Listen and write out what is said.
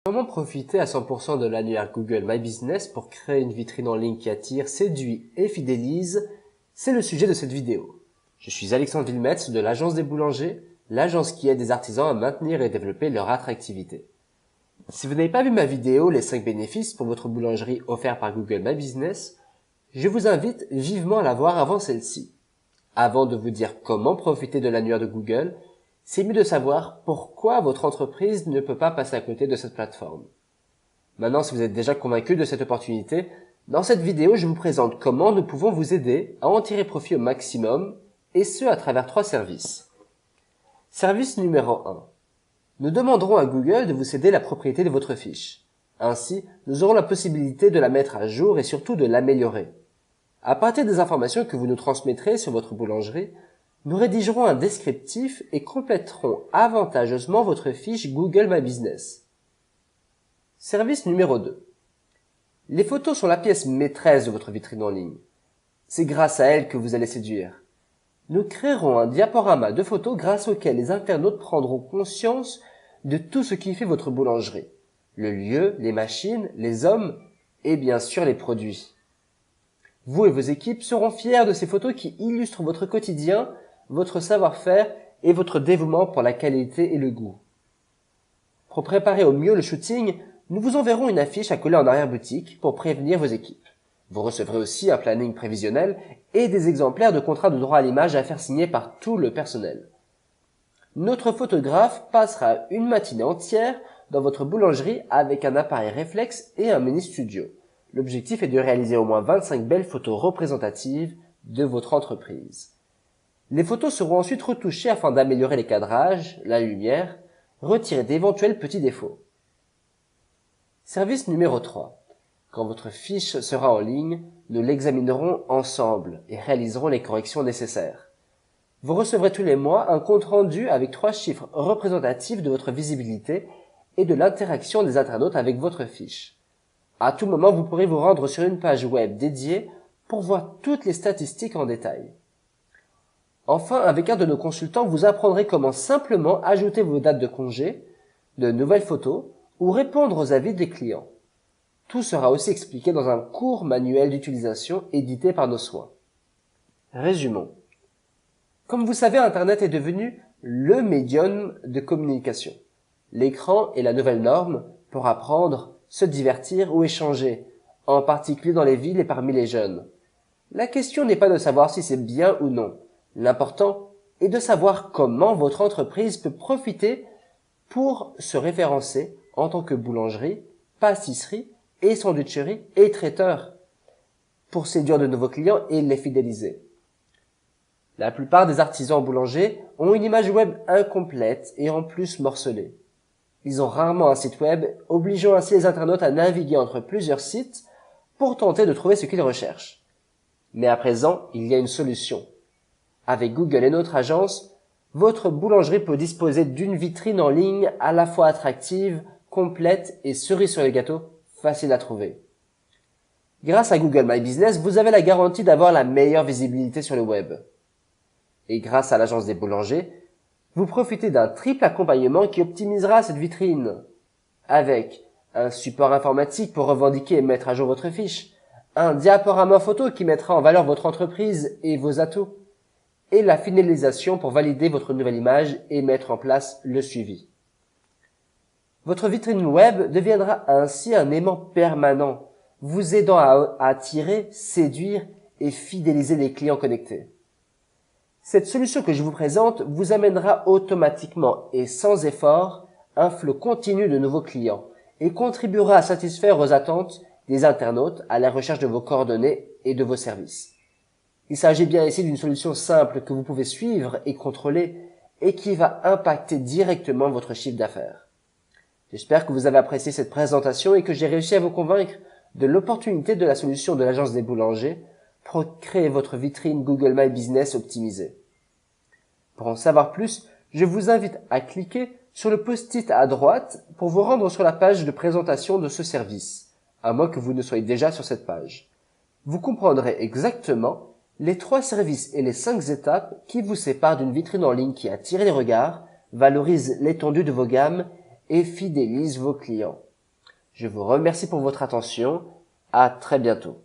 Comment profiter à 100% de l'annuaire Google My Business pour créer une vitrine en ligne qui attire, séduit et fidélise? C'est le sujet de cette vidéo. Je suis Alexandre Villemets de l'Agence des Boulangers, l'agence qui aide des artisans à maintenir et développer leur attractivité. Si vous n'avez pas vu ma vidéo « Les 5 bénéfices pour votre boulangerie offerts par Google My Business », je vous invite vivement à la voir avant celle-ci. Avant de vous dire comment profiter de l'annuaire de Google, c'est mieux de savoir pourquoi votre entreprise ne peut pas passer à côté de cette plateforme. Maintenant, si vous êtes déjà convaincu de cette opportunité, dans cette vidéo, je vous présente comment nous pouvons vous aider à en tirer profit au maximum, et ce à travers 3 services. Service numéro 1. Nous demanderons à Google de vous céder la propriété de votre fiche. Ainsi, nous aurons la possibilité de la mettre à jour et surtout de l'améliorer. À partir des informations que vous nous transmettrez sur votre boulangerie, nous rédigerons un descriptif et compléterons avantageusement votre fiche Google My Business. Service numéro 2. Les photos sont la pièce maîtresse de votre vitrine en ligne. C'est grâce à elles que vous allez séduire. Nous créerons un diaporama de photos grâce auquel les internautes prendront conscience de tout ce qui fait votre boulangerie. Le lieu, les machines, les hommes et bien sûr les produits. Vous et vos équipes seront fiers de ces photos qui illustrent votre quotidien, votre savoir-faire et votre dévouement pour la qualité et le goût. Pour préparer au mieux le shooting, nous vous enverrons une affiche à coller en arrière-boutique pour prévenir vos équipes. Vous recevrez aussi un planning prévisionnel et des exemplaires de contrats de droit à l'image à faire signer par tout le personnel. Notre photographe passera une matinée entière dans votre boulangerie avec un appareil réflexe et un mini studio. L'objectif est de réaliser au moins 25 belles photos représentatives de votre entreprise. Les photos seront ensuite retouchées afin d'améliorer les cadrages, la lumière, retirer d'éventuels petits défauts. Service numéro 3. Quand votre fiche sera en ligne, nous l'examinerons ensemble et réaliserons les corrections nécessaires. Vous recevrez tous les mois un compte-rendu avec 3 chiffres représentatifs de votre visibilité et de l'interaction des internautes avec votre fiche. À tout moment, vous pourrez vous rendre sur une page web dédiée pour voir toutes les statistiques en détail. Enfin, avec un de nos consultants, vous apprendrez comment simplement ajouter vos dates de congé, de nouvelles photos ou répondre aux avis des clients. Tout sera aussi expliqué dans un court manuel d'utilisation édité par nos soins. Résumons. Comme vous savez, Internet est devenu le médium de communication. L'écran est la nouvelle norme pour apprendre, se divertir ou échanger, en particulier dans les villes et parmi les jeunes. La question n'est pas de savoir si c'est bien ou non. L'important est de savoir comment votre entreprise peut profiter pour se référencer en tant que boulangerie, pâtisserie et sandwicherie et traiteur, pour séduire de nouveaux clients et les fidéliser. La plupart des artisans boulangers ont une image web incomplète et en plus morcelée. Ils ont rarement un site web, obligeant ainsi les internautes à naviguer entre plusieurs sites pour tenter de trouver ce qu'ils recherchent. Mais à présent, il y a une solution. Avec Google et notre agence, votre boulangerie peut disposer d'une vitrine en ligne à la fois attractive, complète et cerise sur le gâteau, facile à trouver. Grâce à Google My Business, vous avez la garantie d'avoir la meilleure visibilité sur le web. Et grâce à l'agence des boulangers, vous profitez d'un triple accompagnement qui optimisera cette vitrine. Avec un support informatique pour revendiquer et mettre à jour votre fiche, un diaporama photo qui mettra en valeur votre entreprise et vos atouts, et la finalisation pour valider votre nouvelle image et mettre en place le suivi. Votre vitrine web deviendra ainsi un aimant permanent, vous aidant à attirer, séduire et fidéliser les clients connectés. Cette solution que je vous présente vous amènera automatiquement et sans effort un flot continu de nouveaux clients et contribuera à satisfaire aux attentes des internautes à la recherche de vos coordonnées et de vos services. Il s'agit bien ici d'une solution simple que vous pouvez suivre et contrôler et qui va impacter directement votre chiffre d'affaires. J'espère que vous avez apprécié cette présentation et que j'ai réussi à vous convaincre de l'opportunité de la solution de l'agence des boulangers pour créer votre vitrine Google My Business optimisée. Pour en savoir plus, je vous invite à cliquer sur le post-it à droite pour vous rendre sur la page de présentation de ce service, à moins que vous ne soyez déjà sur cette page. Vous comprendrez exactement les 3 services et les 5 étapes qui vous séparent d'une vitrine en ligne qui attire les regards, valorise l'étendue de vos gammes et fidélise vos clients. Je vous remercie pour votre attention. À très bientôt.